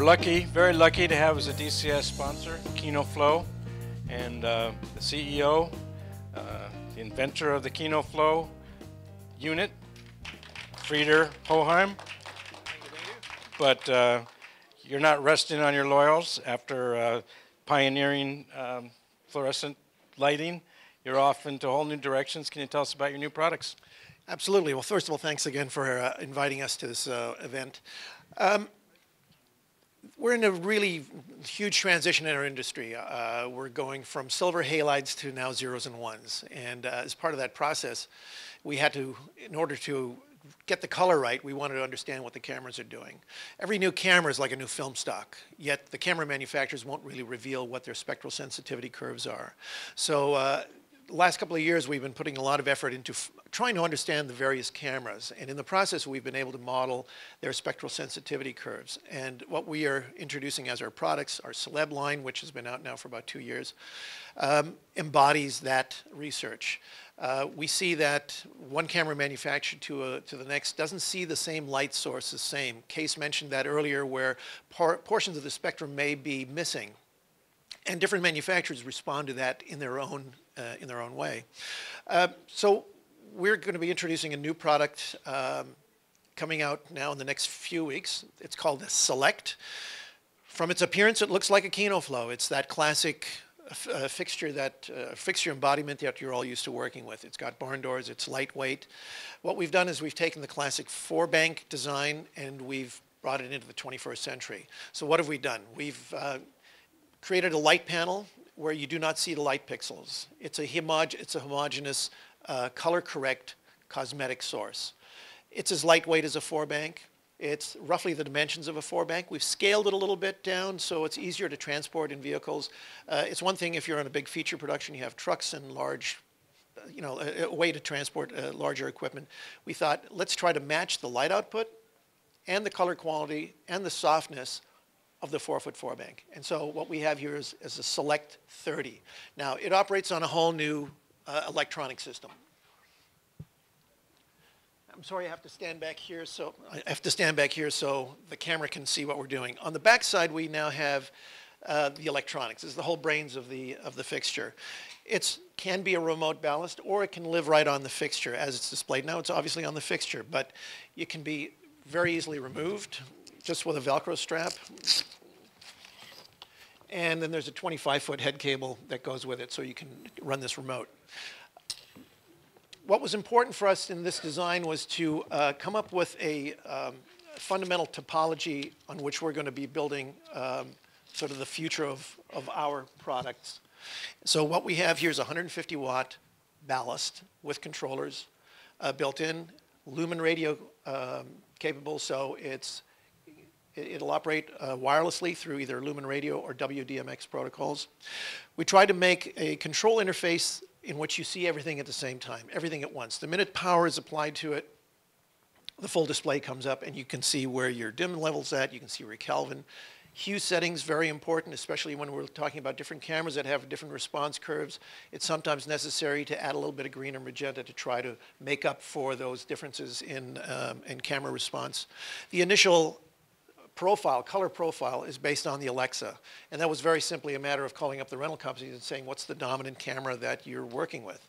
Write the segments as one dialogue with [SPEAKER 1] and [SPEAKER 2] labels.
[SPEAKER 1] lucky, very lucky to have as a DCS sponsor, Kino Flo, and the CEO, the inventor of the Kino Flo unit, Frieder Hochheim. But you're not resting on your laurels after pioneering fluorescent lighting. You're off into whole new directions. Can you tell us about your new products?
[SPEAKER 2] Absolutely. Well, first of all, thanks again for inviting us to this event. We're in a really huge transition in our industry. We're going from silver halides to now zeros and ones. And as part of that process, we had to, in order to get the color right, we wanted to understand what the cameras are doing. Every new camera is like a new film stock, yet the camera manufacturers won't really reveal what their spectral sensitivity curves are. So the last couple of years, we've been putting a lot of effort into trying to understand the various cameras. And in the process, we've been able to model their spectral sensitivity curves. And what we are introducing as our products, our Celeb line, which has been out now for about 2 years, embodies that research. We see that one camera manufacturer to the next doesn't see the same light source the same. Case mentioned that earlier, where portions of the spectrum may be missing. And different manufacturers respond to that in their own way. So we're going to be introducing a new product coming out now in the next few weeks. It's called the Select. From its appearance, it looks like a Kino Flo. It's that classic fixture embodiment that you're all used to working with. It's got barn doors. It's lightweight. What we've done is we've taken the classic 4-bank design and we've brought it into the 21st century. So what have we done? We've created a light panel where you do not see the light pixels. It's a homogeneous, color-correct cosmetic source. It's as lightweight as a 4-bank. It's roughly the dimensions of a 4-bank. We've scaled it a little bit down so it's easier to transport in vehicles. It's one thing if you're on a big feature production, you have trucks and large, a way to transport larger equipment. We thought, let's try to match the light output and the color quality and the softness of the 4-foot 4-bank. And so what we have here is a Select 30. Now, it operates on a whole new electronic system. I'm sorry, I have to stand back here so the camera can see what we're doing. On the back side, we now have the electronics. This is the whole brains of the fixture. It can be a remote ballast, or it can live right on the fixture as it's displayed. Now, it's obviously on the fixture, but it can be very easily removed just with a Velcro strap. And then there's a 25-foot head cable that goes with it so you can run this remote. What was important for us in this design was to come up with a fundamental topology on which we're going to be building sort of the future of our products. So what we have here is a 150-watt ballast with controllers built in, lumen radio capable, so it'll operate wirelessly through either lumen radio or WDMX protocols. We tried to make a control interface in which you see everything at the same time, everything at once. The minute power is applied to it, the full display comes up and you can see where your dim level's at, you can see your Kelvin. Hue settings, very important, especially when we're talking about different cameras that have different response curves. It's sometimes necessary to add a little bit of green or magenta to try to make up for those differences in camera response. The initial color profile is based on the Alexa. And that was very simply a matter of calling up the rental companies and saying, what's the dominant camera that you're working with?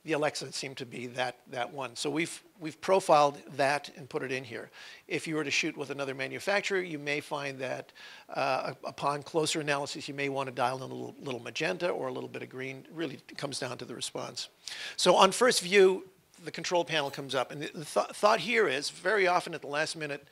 [SPEAKER 2] The Alexa seemed to be that one. So we've profiled that and put it in here. If you were to shoot with another manufacturer, you may find that upon closer analysis, you may want to dial in a little magenta or a little bit of green. It really comes down to the response. So on first view, the control panel comes up. And the thought here is, very often at the last minute,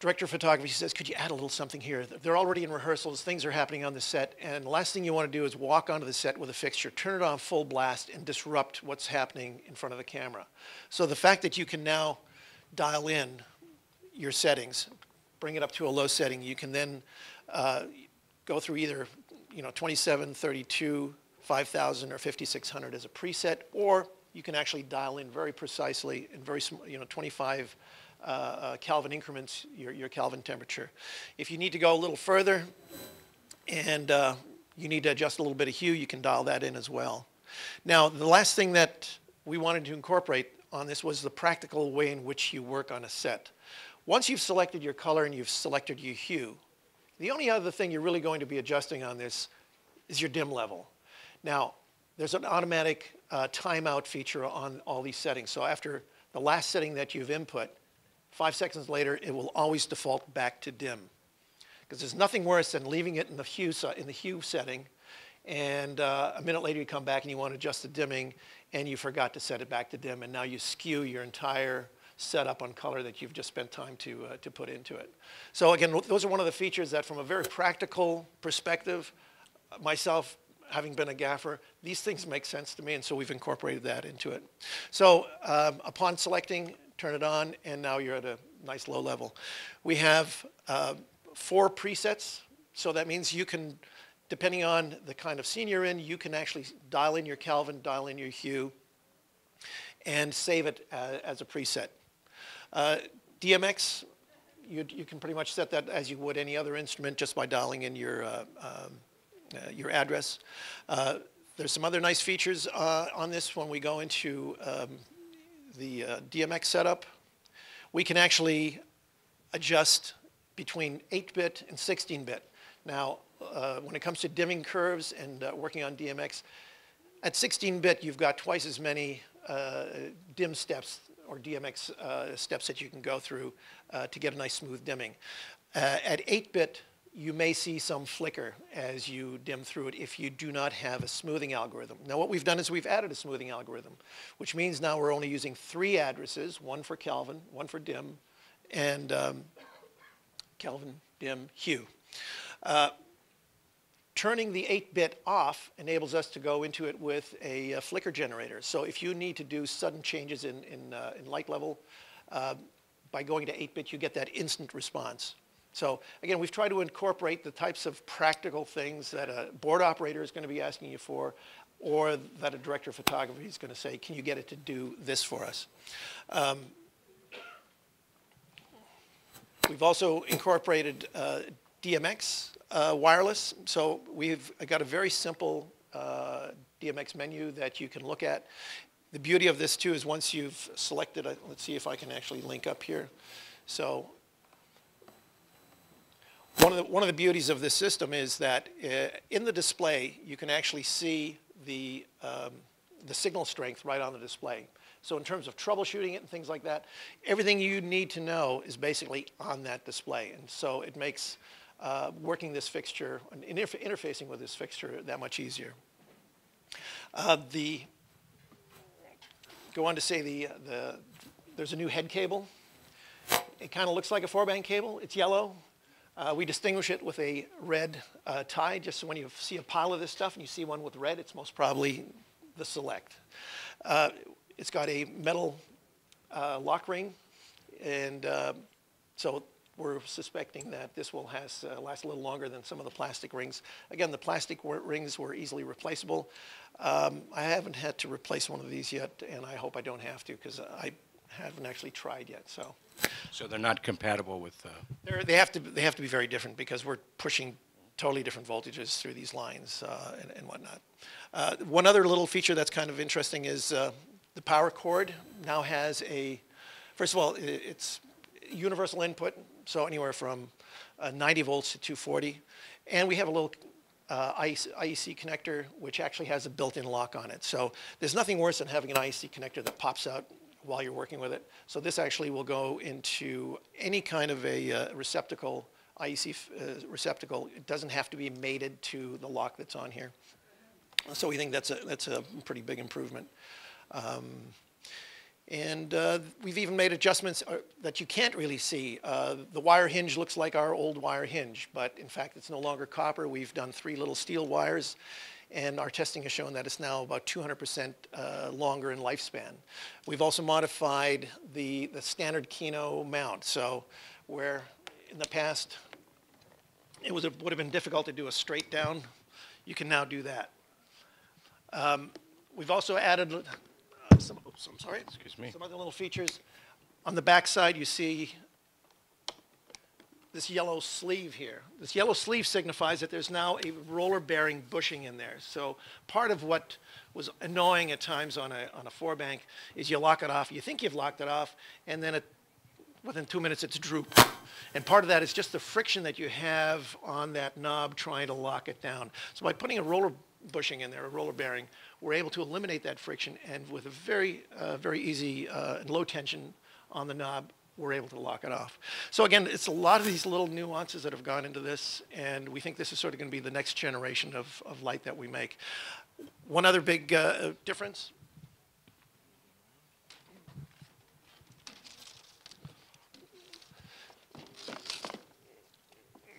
[SPEAKER 2] Director of photography says, could you add a little something here? They're already in rehearsals, things are happening on the set, and the last thing you want to do is walk onto the set with a fixture, turn it on full blast, and disrupt what's happening in front of the camera. So the fact that you can now dial in your settings, bring it up to a low setting, you can then go through either 27, 32, 5000, or 5600 as a preset, or you can actually dial in very precisely in very small, 25 Kelvin increments, your Kelvin temperature. If you need to go a little further and you need to adjust a little bit of hue, you can dial that in as well. Now, the last thing that we wanted to incorporate on this was the practical way in which you work on a set. Once you've selected your color and you've selected your hue, the only other thing you're really going to be adjusting on this is your dim level. Now, there's an automatic timeout feature on all these settings. So after the last setting that you've input, 5 seconds later, it will always default back to dim. Because there's nothing worse than leaving it in the hue setting, and a minute later you come back and you want to adjust the dimming, and you forgot to set it back to dim, and now you skew your entire setup on color that you've just spent time to put into it. So again, those are one of the features that from a very practical perspective, myself, having been a gaffer, these things make sense to me, and so we've incorporated that into it. So upon selecting, turn it on, and now you're at a nice low level. We have 4 presets, so that means you can, depending on the kind of scene you're in, you can actually dial in your Kelvin, dial in your hue, and save it as a preset. DMX, you can pretty much set that as you would any other instrument just by dialing in your address. There's some other nice features on this when we go into the DMX setup. We can actually adjust between 8-bit and 16-bit. Now, when it comes to dimming curves and working on DMX, at 16-bit, you've got twice as many dim steps or DMX steps that you can go through to get a nice smooth dimming. At 8-bit, you may see some flicker as you dim through it if you do not have a smoothing algorithm. Now, what we've done is we've added a smoothing algorithm, which means now we're only using 3 addresses, 1 for Kelvin, 1 for dim, and Kelvin, dim, hue. Turning the 8-bit off enables us to go into it with a flicker generator. So if you need to do sudden changes in light level, by going to 8-bit, you get that instant response. So again, we've tried to incorporate the types of practical things that a board operator is going to be asking you for, or that a director of photography is going to say, can you get it to do this for us? We've also incorporated DMX wireless. So we've got a very simple DMX menu that you can look at. The beauty of this too is once you've selected, let's see if I can actually link up here. So one of the beauties of this system is that in the display you can actually see the signal strength right on the display. So in terms of troubleshooting it and things like that, everything you need to know is basically on that display. And so it makes working this fixture and interfacing with this fixture that much easier. Go on to say there's a new head cable. It kind of looks like a 4-band cable. It's yellow. We distinguish it with a red tie, just so when you see a pile of this stuff and you see one with red, it's most probably the Select. It's got a metal lock ring, and so we're suspecting that this will last a little longer than some of the plastic rings. Again, the plastic rings were easily replaceable. I haven't had to replace one of these yet, and I hope I don't have to because I haven't actually tried yet.
[SPEAKER 1] So they're not compatible with.
[SPEAKER 2] They have to be very different because we're pushing totally different voltages through these lines and whatnot. One other little feature that's kind of interesting is the power cord now has first of all, it's universal input, so anywhere from 90 volts to 240. And we have a little IEC connector, which actually has a built-in lock on it. So there's nothing worse than having an IEC connector that pops out while you're working with it. So this actually will go into any kind of a receptacle, IEC receptacle. It doesn't have to be mated to the lock that's on here. So we think that's a pretty big improvement. We've even made adjustments that you can't really see. The wire hinge looks like our old wire hinge, but in fact it's no longer copper. We've done 3 little steel wires, and our testing has shown that it's now about 200% longer in lifespan. We've also modified the standard Kino mount, so where in the past it would have been difficult to do a straight down, you can now do that. We've also added some other little features. On the back side, you see this yellow sleeve here. This yellow sleeve signifies that there's now a roller-bearing bushing in there. So part of what was annoying at times on a 4-bank is you lock it off. You think you've locked it off, and then within 2 minutes it's droop. And part of that is just the friction that you have on that knob trying to lock it down. So by putting a roller bushing in there, a roller bearing, we're able to eliminate that friction, and with a very, very easy and low tension on the knob, we're able to lock it off. So again, it's a lot of these little nuances that have gone into this, and we think this is sort of going to be the next generation of light that we make. One other big difference.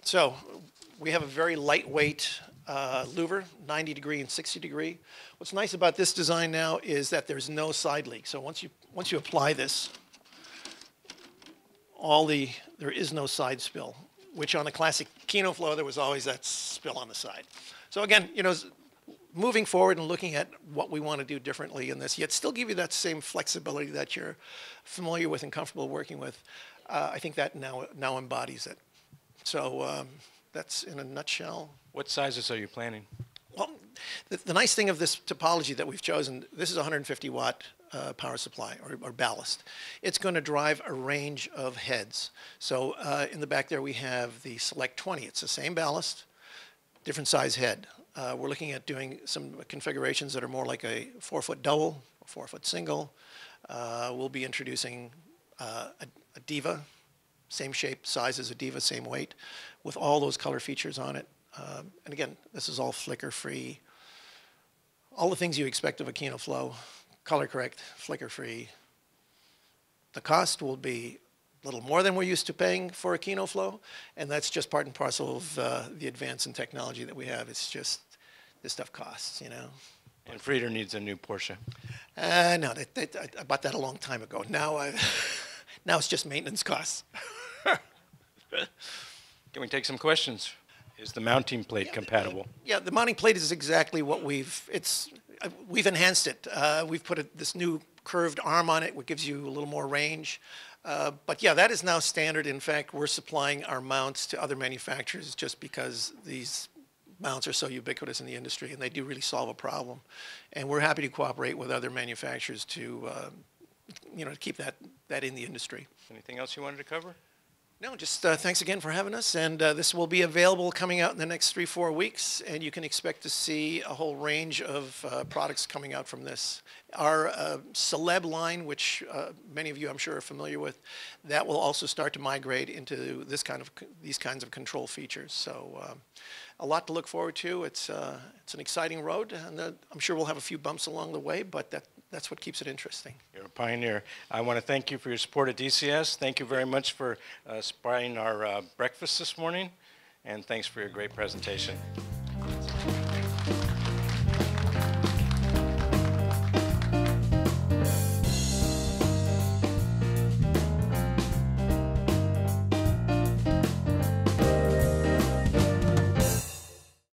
[SPEAKER 2] So we have a very lightweight louver, 90 degree and 60 degree. What's nice about this design now is that there's no side leak. So once you apply this, there is no side spill, which on a classic Kino Flo, there was always that spill on the side. So again, you know, moving forward and looking at what we want to do differently in this, yet still give you that same flexibility that you're familiar with and comfortable working with, I think that now embodies it. So that's in a nutshell.
[SPEAKER 1] What sizes are you planning?
[SPEAKER 2] Well, the nice thing of this topology that we've chosen, this is a 150 watt power supply or ballast. It's going to drive a range of heads. So in the back there we have the Select 20. It's the same ballast, different size head. We're looking at doing some configurations that are more like a 4-foot double, a 4-foot single. We'll be introducing a Diva, same shape, size as a Diva, same weight, with all those color features on it. And again, this is all flicker-free. All the things you expect of a Kino Flo, color correct, flicker-free. The cost will be a little more than we're used to paying for a Kino Flo, and that's just part and parcel of the advance in technology that we have. It's just, this stuff costs, you know.
[SPEAKER 1] And Frieder needs a new Porsche.
[SPEAKER 2] No, I bought that a long time ago. Now it's just maintenance costs.
[SPEAKER 1] Can we take some questions? Is the mounting plate compatible?
[SPEAKER 2] Yeah, the mounting plate is exactly what we've enhanced it. We've put this new curved arm on it, which gives you a little more range. But yeah, that is now standard. In fact, we're supplying our mounts to other manufacturers just because these mounts are so ubiquitous in the industry, and they do really solve a problem. And we're happy to cooperate with other manufacturers to, you know, to keep that in the industry.
[SPEAKER 1] Anything else you wanted to cover?
[SPEAKER 2] No, just thanks again for having us, and this will be available coming out in the next 3-4 weeks, and you can expect to see a whole range of products coming out from this. Our Celeb line, which many of you I'm sure are familiar with, that will also start to migrate into these kinds of control features. So a lot to look forward to. It's an exciting road, and I'm sure we'll have a few bumps along the way, but that's what keeps it interesting.
[SPEAKER 1] You're a pioneer. I want to thank you for your support at DCS. Thank you very much for supplying our breakfast this morning, and thanks for your great presentation.